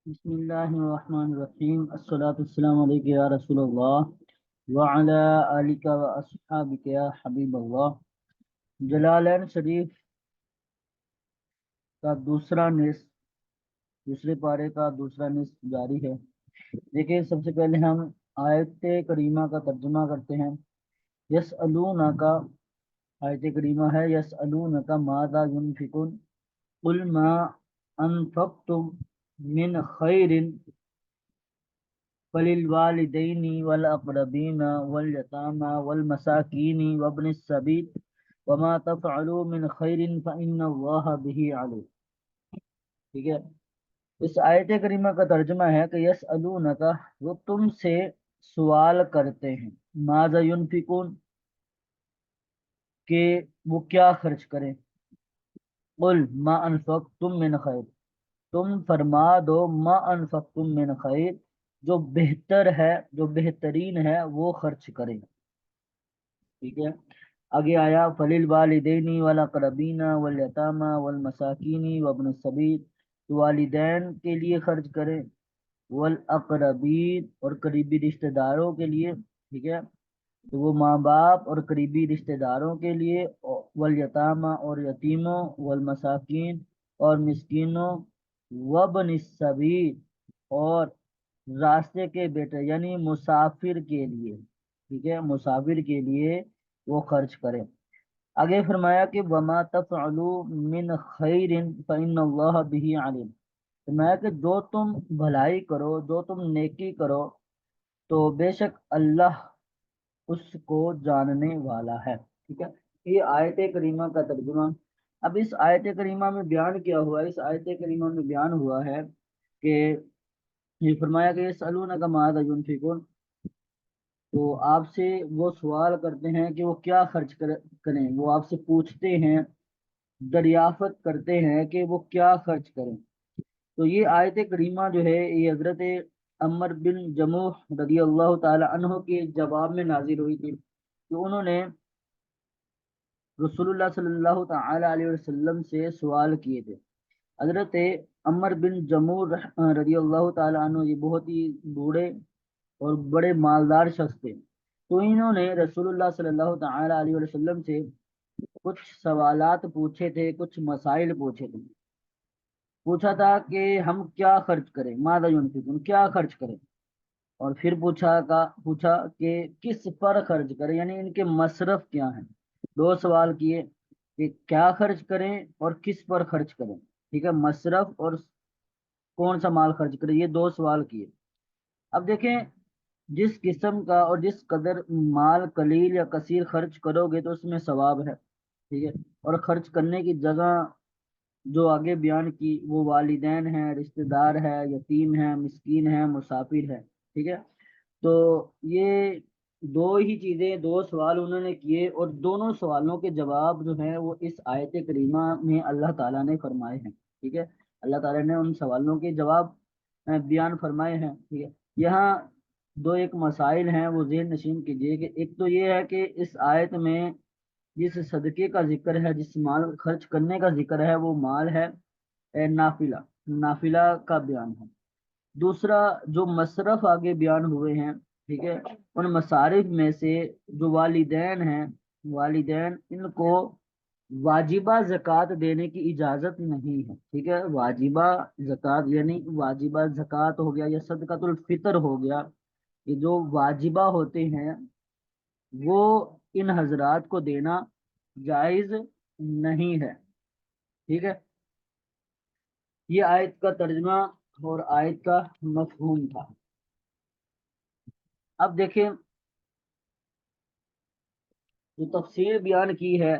بسم اللہ الرحمن الرحیم الصلاۃ والسلام علیک یا رسول اللہ وعلی آلک و اصحابک یا حبیب اللہ۔ جلالین شریف کا دوسرے پارے کا دوسرا نصف جاری ہے۔ دیکھیں، سب سے پہلے ہم آیت کریمہ کا ترجمہ کرتے ہیں۔ یسألونک، آیت کریمہ ہے یسألونک ماذا ينفقون قل ما انفقتم من خیر فللوالدین والاقربین والیتامى والمساکین وابن السبیل وما تفعلوا من خیر فإن اللہ به علیم۔ ٹھیک ہے، اس آیت کریمہ کا ترجمہ ہے کہ یسألونک، وہ تم سے سوال کرتے ہیں، ماذا ينفقون، کہ وہ کیا خرچ کریں۔ قل ما انفقتم من خیر، تم فرما دو ما انفقتم من خیر، جو بہتر ہے، جو بہترین ہے وہ خرچ کریں۔ ٹھیک ہے، آگے آیا فللوالدین والاقربین والیتامى والمساکین وابن السبیل، تو والدین کے لیے خرچ کریں، والاقربین اور قریبی رشتہ داروں کے لیے، ٹھیک ہے، تو وہ ماں باپ اور قریبی رشتہ داروں کے لیے، والیتامى اور یتیموں، والمساکین اور مسکینوں، وابن السبیل اور راستے کے بیٹے یعنی مسافر کے لیے، ٹھیک ہے، مسافر کے لیے وہ خرچ کریں۔ آگے فرمایا کہ وما تفعلوا من خیر فإن اللہ به علیم، فرمایا کہ جو تم بھلائی کرو، جو تم نیکی کرو، تو بے شک اللہ اس کو جاننے والا ہے۔ ٹھیک ہے، یہ آیت کریمہ کا ترجمہ۔ اب اس آیت کریمہ میں بیان کیا ہوا ہے، اس آیت کریمہ میں بیان ہوا ہے کہ یہ فرمایا کہ یسألونک ماذا ينفقون، تو آپ سے وہ سوال کرتے ہیں کہ وہ کیا خرچ کریں، وہ آپ سے پوچھتے ہیں، دریافت کرتے ہیں کہ وہ کیا خرچ کریں۔ تو یہ آیت کریمہ جو ہے یہ حضرت عمر بن جموح رضی اللہ تعالی عنہ کے جواب میں نازل ہوئی تھی، کہ انہوں نے رسول اللہ صلی اللہ تعالی علیہ وسلم سے سوال کیے تھے۔ حضرت عمر بن جموح رضی اللہ تعالی عنہ یہ بہت ہی بوڑھے اور بڑے مالدار شخص تھے، تو انہوں نے رسول اللہ صلی اللہ تعالی علیہ وسلم سے کچھ سوالات پوچھے تھے، کچھ مسائل پوچھے تھے، پوچھا تھا کہ ہم کیا خرچ کریں، ماذا ينفقون، کیا خرچ کریں، اور پھر پوچھا کہ کس پر خرچ کریں، یعنی ان کے مصرف کیا ہیں۔ دو سوال کیے کہ کیا خرچ کریں اور کس پر خرچ کریں، ٹھیک ہے، مصرف اور کون سا مال خرچ کریں، یہ دو سوال کیے۔ اب دیکھیں، جس قسم کا اور جس قدر مال قلیل یا کثیر خرچ کرو گے تو اس میں ثواب ہے، ٹھیک ہے، اور خرچ کرنے کی جگہ جو آگے بیان کی وہ والدین ہیں، رشتہ دار ہے، یتیم ہے، مسکین ہے، مسافر ہے، ٹھیک ہے۔ تو یہ دو ہی چیزیں، دو سوال انہوں نے کیے، اور دونوں سوالوں کے جواب جو ہیں وہ اس آیت کریمہ میں اللہ تعالیٰ نے فرمائے ہیں، ٹھیک ہے، اللہ تعالیٰ نے ان سوالوں کے جواب بیان فرمائے ہیں، ٹھیک ہے۔ یہاں دو ایک مسائل ہیں وہ ذہن نشین کیجیے، کہ ایک تو یہ ہے کہ اس آیت میں جس صدقے کا ذکر ہے، جس مال خرچ کرنے کا ذکر ہے، وہ مال ہے نافلہ، نافلہ کا بیان ہے۔ دوسرا، جو مصرف آگے بیان ہوئے ہیں، ٹھیک ہے، ان مصارف میں سے جو والدین ہیں، والدین ان کو واجبہ زکوٰۃ دینے کی اجازت نہیں ہے، ٹھیک ہے، واجبہ زکوٰۃ یعنی واجبہ زکوٰۃ ہو گیا یا صدقۃ الفطر ہو گیا، یہ جو واجبہ ہوتے ہیں وہ ان حضرات کو دینا جائز نہیں ہے، ٹھیک ہے۔ یہ آیت کا ترجمہ اور آیت کا مفہوم تھا۔ اب دیکھیں، جو تفسیر بیان کی ہے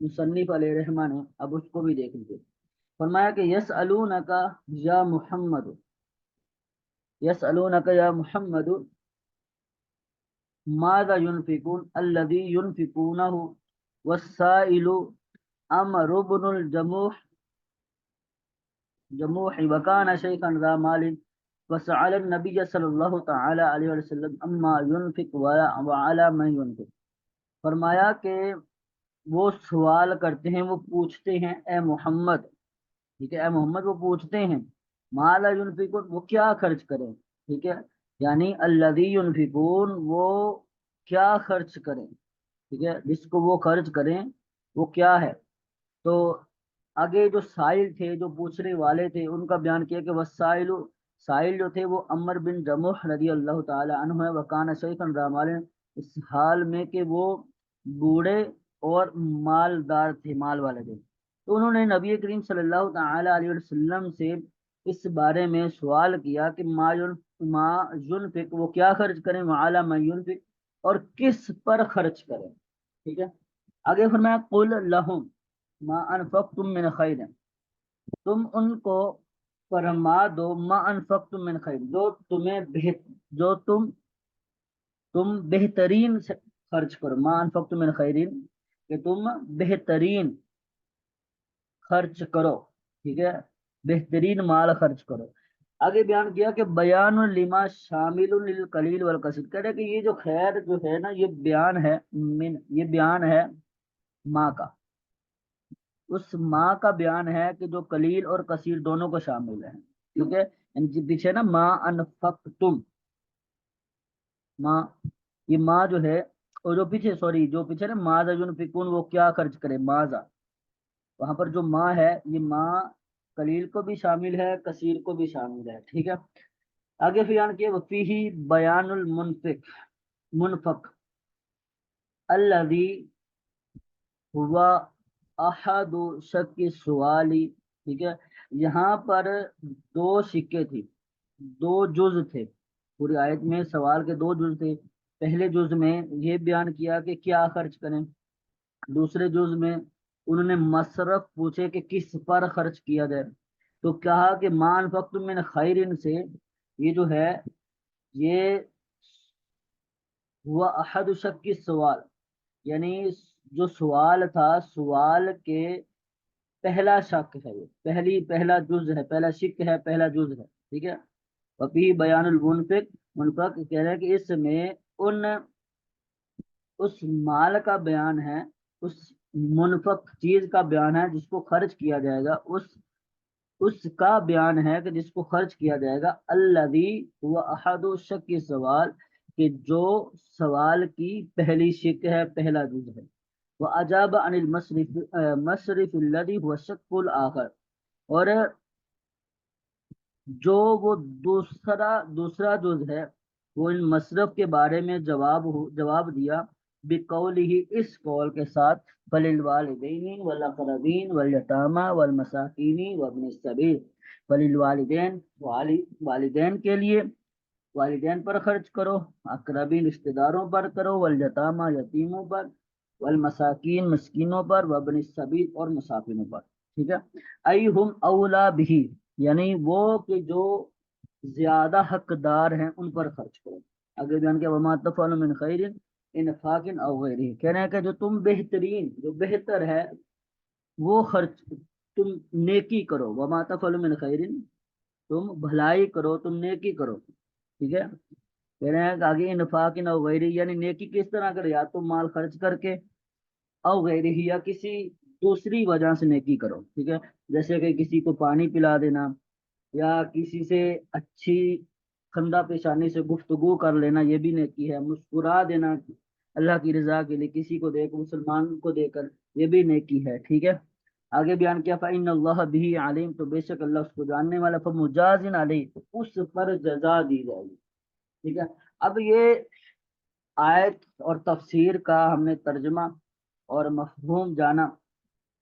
مصنف علیہ رحمہ نے، اب اس کو بھی دیکھ لیجیے۔ فرمایا کہ یسألونک یا محمد، یسألونک یا محمد ماذا ينفقون الذي ينفقونه والسائل عمرو بن الجموح وكان شيخا ذا مال وسأل النبي صلی اللہ تعالی علیہ وسلم اما ينفق وعلى من ينفق۔ فرمایا کہ وہ سوال کرتے ہیں، وہ پوچھتے ہیں، اے محمد، ٹھیک ہے، اے محمد وہ پوچھتے ہیں ما لا ينفقون وہ کیا خرچ کریں، ٹھیک ہے، یعنی الذی ينفقون وہ کیا خرچ کریں، ٹھیک ہے، جس کو وہ خرچ کریں وہ کیا ہے۔ تو آگے جو سائل تھے، جو پوچھنے والے تھے، ان کا بیان کیا کہ وسائل، سائل جو تھے وہ عمر بن جمح رضی اللہ تعالی عنہ ہے، وکان شیخا ذا مال، اس حال میں کہ وہ بوڑھے اور مالدار تھے، مال والے تھے۔ تو انہوں نے نبی کریم صلی اللہ تعالی علیہ وسلم سے اس بارے میں سوال کیا کہ ما ينفق وہ کیا خرچ کریں، وعلی ما ينفق اور کس پر خرچ کریں، ٹھیک ہے۔ آگے فرمایا قل لہم ما انفقتم من خیر، تم ان کو فرما دو ما انفقتم من خیر جو تمہیں جو تم بہترین سے خرچ کرو، ما انفقتم من خیرین کہ تم بہترین خرچ کرو، ٹھیک ہے، بہترین مال خرچ کرو۔ آگے بیان کیا کہ بیان لما شامل للقلیل والکثیر، کہہ رہے کہ یہ جو خیر جو ہے نا، یہ بیان ہے یہ بیان ہے ماں کا، اس ماں کا بیان ہے کہ جو قلیل اور کثیر دونوں کو شامل ہے، ٹھیک ہے۔ ان کے پیچھے نا ما انفقتم، ماں، یہ ماں جو ہے، اور جو پیچھے سوری جو پیچھے نا ماذا ينفقون وہ کیا خرچ کرے، ماذا، وہاں پر جو ماں ہے یہ ماں قلیل کو بھی شامل ہے، کثیر کو بھی شامل ہے، ٹھیک ہے۔ آگے بیان کیا وفیہ بیان المنفق، منفق الذی ہوا احد شک سوالی، ٹھیک ہے، یہاں پر دو شکے تھی، دو جز تھے، پوری آیت میں سوال کے دو جز تھے۔ پہلے جز میں یہ بیان کیا کہ کیا خرچ کریں، دوسرے جز میں انہوں نے مصرف پوچھے کہ کس پر خرچ کیا جائے، تو کہا کہ ما انفقتم من خیر سے یہ جو ہے یہ ہوا احد شک کی سوال، یعنی جو سوال تھا، سوال کے پہلا شک ہے، یہ پہلا جز ہے، پہلا شک ہے، پہلا جز ہے، ٹھیک ہے۔ وفی بیان المنفق، منفق کہہ رہے ہیں کہ اس میں ان اس مال کا بیان ہے، اس منفق چیز کا بیان ہے جس کو خرچ کیا جائے گا، اس کا بیان ہے کہ جس کو خرچ کیا جائے گا، الذی هو احد شک کی سوال کہ جو سوال کی پہلی شک ہے، پہلا جز ہے، وہ اجاب عن المصرف مصرف الذی هو شک الاخر، اور جو وہ دوسرا جز ہے وہ ان مصرف کے بارے میں جواب دیا بقولہ اس قول کے ساتھ فللوالدین والاقربین والیتامى والمساکین وابن السبیل، فللوالدین والدین کے لیے، والدین پر خرچ کرو، اقربین رشتہ داروں پر کرو، والیتامى یتیموں پر، والمساکین مسکینوں پر، وابن السبیل اور مسافروں پر، ٹھیک ہے۔ ایہم اولا بھی یعنی وہ کہ جو زیادہ حقدار ہیں ان پر خرچ کرو۔ اگر بیان کیا وما تفعلوا من خیر انفاق او غیرہ، کہہ رہے ہیں کہ جو تم بہترین، جو بہتر ہے وہ خرچ تم نیکی کرو، وما تفعلوا من خیر تم بھلائی کرو، تم نیکی کرو، ٹھیک ہے۔ کہہ رہے ہیں کہ آگے انفاق او غیرہ یعنی نیکی کس طرح کرے، یا تم مال خرچ کر کے، او غیرہ یا کسی دوسری وجہ سے نیکی کرو، ٹھیک ہے، جیسے کہ کسی کو پانی پلا دینا، یا کسی سے اچھی خندہ پیشانی سے گفتگو کر لینا، یہ بھی نیکی ہے، مسکرا دینا اللہ کی رضا کے لیے کسی کو دیکھ، مسلمان کو دیکھ کر، یہ بھی نیکی ہے، ٹھیک ہے۔ آگے بیان کیا فإن اللہ بھی علیم، تو بے شک اللہ اس کو جاننے والا، فمجازن علیہ تو اس پر جزا دی جائے گی، ٹھیک ہے۔ اب یہ آیت اور تفسیر کا ہم نے ترجمہ اور مفہوم جانا،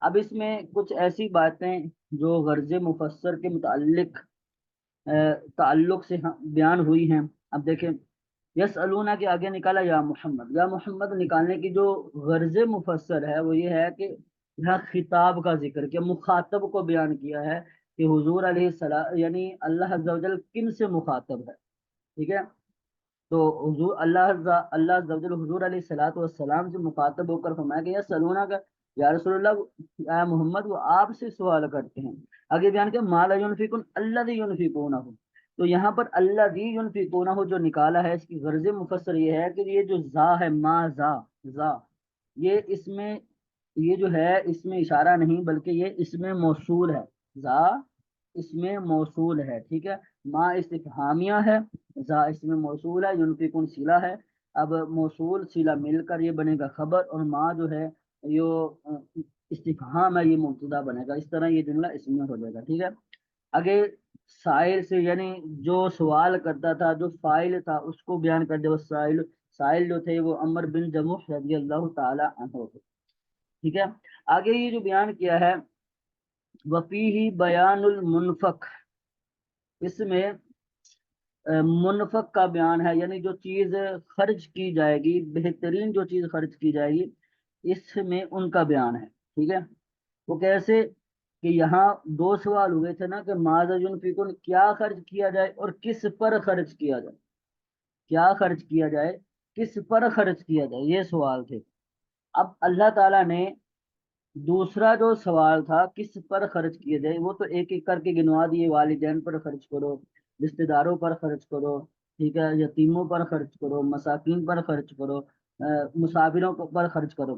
اب اس میں کچھ ایسی باتیں جو غرض مفسر کے متعلق تعلق سے بیان ہوئی ہیں۔ اب دیکھیں یسألونا کے آگے نکالا یا محمد، یا محمد نکالنے کی جو غرض مفسر ہے وہ یہ ہے کہ یہاں خطاب کا ذکر کیا، مخاطب کو بیان کیا ہے کہ حضور علیہ السلام یعنی اللہ عز و جل کن سے مخاطب ہے، ٹھیک ہے۔ تو حضور اللہ عز و جل حضور علیہ الصلوۃ والسلام سے مخاطب ہو کر فرمایا کہ یسألونا کا یا رسول اللہ، یا محمد وہ آپ سے سوال کرتے ہیں۔ آگے بیان کیا ما لا ينفقون الذی ينفقونہ، تو یہاں پر الذی ينفقونہ جو نکالا ہے اس کی غرض مفسر یہ ہے کہ یہ جو ذا ہے، ما ذا یہ اس میں، یہ جو ہے اس میں اشارہ نہیں بلکہ یہ اس میں موصول ہے، ذا اس میں موصول ہے، ٹھیک ہے، ما استفہامیہ ہے، ذا اس میں موصول ہے، ينفقون صلہ ہے۔ اب موصول صلہ مل کر یہ بنے گا خبر، اور ما جو ہے یہ استفہام ہے، یہ مبتدا بنے گا، اس طرح یہ جملہ اس میں ہو جائے گا، ٹھیک ہے۔ آگے سائل سے یعنی جو سوال کرتا تھا، جو فائل تھا اس کو بیان کر دے، وہ سائل جو تھے وہ عمر بن جموح رضی اللہ تعالی عنہ تھے، ٹھیک ہے۔ آگے یہ جو بیان کیا ہے وفیہ بیان المنفق، اس میں منفق کا بیان ہے، یعنی جو چیز خرچ کی جائے گی، بہترین جو چیز خرچ کی جائے گی، اس میں ان کا بیان ہے، ٹھیک ہے۔ وہ کیسے کہ یہاں دو سوال ہوئے تھے نا کہ ماذا ينفقون، کیا خرچ کیا جائے اور کس پر خرچ کیا جائے، کیا خرچ کیا جائے، کس پر خرچ کیا جائے، یہ سوال تھے۔ اب اللہ تعالیٰ نے دوسرا جو سوال تھا کس پر خرچ کیا جائے، وہ تو ایک ایک کر کے گنوا دیے، والدین پر خرچ کرو، رشتہ داروں پر خرچ کرو، ٹھیک ہے، یتیموں پر خرچ کرو، مساکین پر خرچ کرو، مسافروں پر خرچ کرو،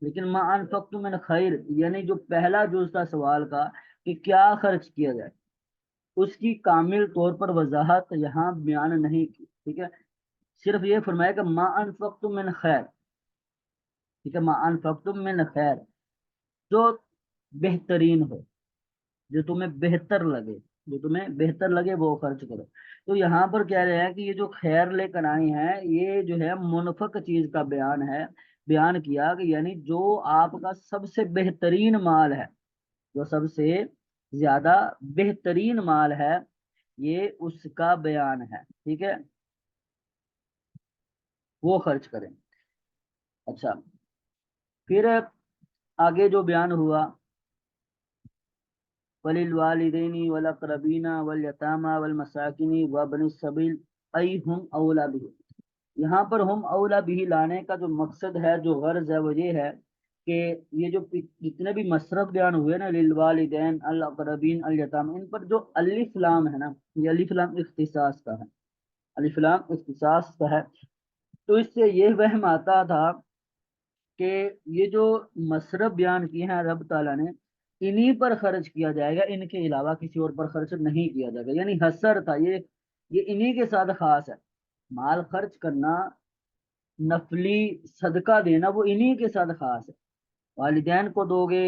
لیکن ما انفقتم من خیر، یعنی جو پہلا جز تھا سوال کا کہ کیا خرچ کیا جائے، اس کی کامل طور پر وضاحت یہاں بیان نہیں کی، ٹھیک ہے۔ صرف یہ فرمایا کہ ما انفقتم من خیر، ٹھیک ہے، ما انفقتم من خیر، جو بہترین ہو، جو تمہیں بہتر لگے، جو تمہیں بہتر لگے وہ خرچ کرو۔ تو یہاں پر کہہ رہے ہیں کہ یہ جو خیر لے کر آئی ہیں، یہ جو ہے منفق چیز کا بیان ہے، بیان کیا کہ یعنی جو آپ کا سب سے بہترین مال ہے، جو سب سے زیادہ بہترین مال ہے، یہ اس کا بیان ہے، ٹھیک ہے، وہ خرچ کریں۔ اچھا، پھر آگے جو بیان ہوا وَلِلْوَالِدَيْنِ وَالْأَقْرَبِينَ وَالْيَتَامَى وَالْمَسَاكِينِ وَابْنِ السَّبِيلِ أَيْ هُمْ أَوْلَى بِهِ، یہاں پر ہم اولا بھی لانے کا جو مقصد ہے، جو غرض ہے، وہ یہ ہے کہ یہ جو جتنے بھی مصرف بیان ہوئے نا، للوالدین، الاقربین، الیتام، ان پر جو الف لام ہے نا، یہ الف لام اختصاص کا ہے، الف لام اختصاص کا ہے۔ تو اس سے یہ وہم آتا تھا کہ یہ جو مصرف بیان کیے ہیں رب تعالیٰ نے، انہی پر خرچ کیا جائے گا، ان کے علاوہ کسی اور پر خرچ نہیں کیا جائے گا، یعنی حصر تھا یہ انہی کے ساتھ خاص ہے، مال خرچ کرنا، نفلی صدقہ دینا، وہ انہی کے ساتھ خاص ہے۔ والدین کو دو گے،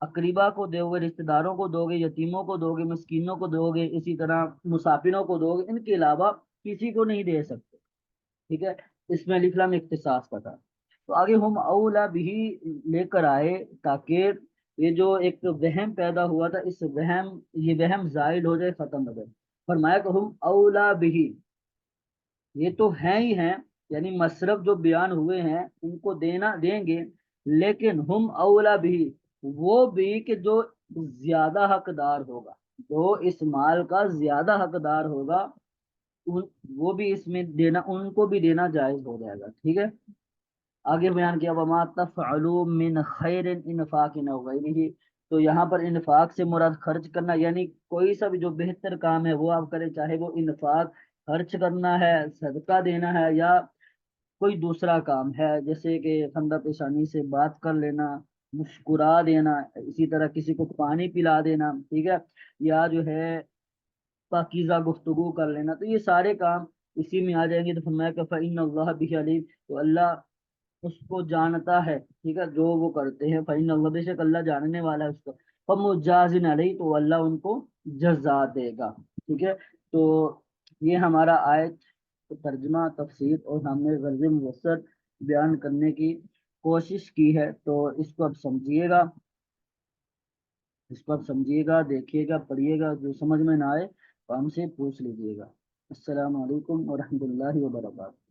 اقربا کو دو گے، رشتہ داروں کو دو گے، یتیموں کو دو گے، مسکینوں کو دو گے، اسی طرح مسافروں کو دو گے، ان کے علاوہ کسی کو نہیں دے سکتے، ٹھیک ہے، اس میں الف لام اختصاص کا تھا۔ تو آگے ہم اولا بھی لے کر آئے تاکہ یہ جو ایک وہم پیدا ہوا تھا، اس وہم، یہ وہم زائل ہو جائے، ختم ہو جائے۔ فرمایا کہ ہم اولا بھی، یہ تو ہیں ہی ہیں، یعنی مصرف جو بیان ہوئے ہیں ان کو دینا دیں گے، لیکن ہم اولا بھی، وہ بھی کہ جو زیادہ حقدار ہوگا، جو اس مال کا زیادہ حقدار ہوگا، وہ بھی اس میں دینا، ان کو بھی دینا جائز ہو جائے گا، ٹھیک ہے۔ آگے بیان کیا وما تفعلوا من خیر انفاق نہ غیرہ، تو یہاں پر انفاق سے مراد خرچ کرنا، یعنی کوئی سا بھی جو بہتر کام ہے وہ آپ کریں، چاہے وہ انفاق خرچ کرنا ہے، صدقہ دینا ہے، یا کوئی دوسرا کام ہے، جیسے کہ خندہ پیشانی سے بات کر لینا، مسکرا دینا، اسی طرح کسی کو پانی پلا دینا، ٹھیک ہے، یا جو ہے پاکیزہ گفتگو کر لینا، تو یہ سارے کام اسی میں آ جائیں گے۔ تو فرمایا کہ فإن اللہ بہ علیم، تو اللہ اس کو جانتا ہے، ٹھیک ہے، جو وہ کرتے ہیں، فإن اللہ، بے شک اللہ جاننے والا ہے اس کو، فمجازن علیہ، تو اللہ ان کو جزا دے گا، ٹھیک ہے۔ تو یہ ہمارا آیت ترجمہ، تفسیر، اور ہم نے غرض مفسر بیان کرنے کی کوشش کی ہے، تو اس کو اب سمجھیے گا، اس کو اب سمجھیے گا، دیکھیے گا، پڑھیے گا، جو سمجھ میں نہ آئے تو ہم سے پوچھ لیجیے گا۔ السلام علیکم ورحمۃ اللہ وبرکاتہ۔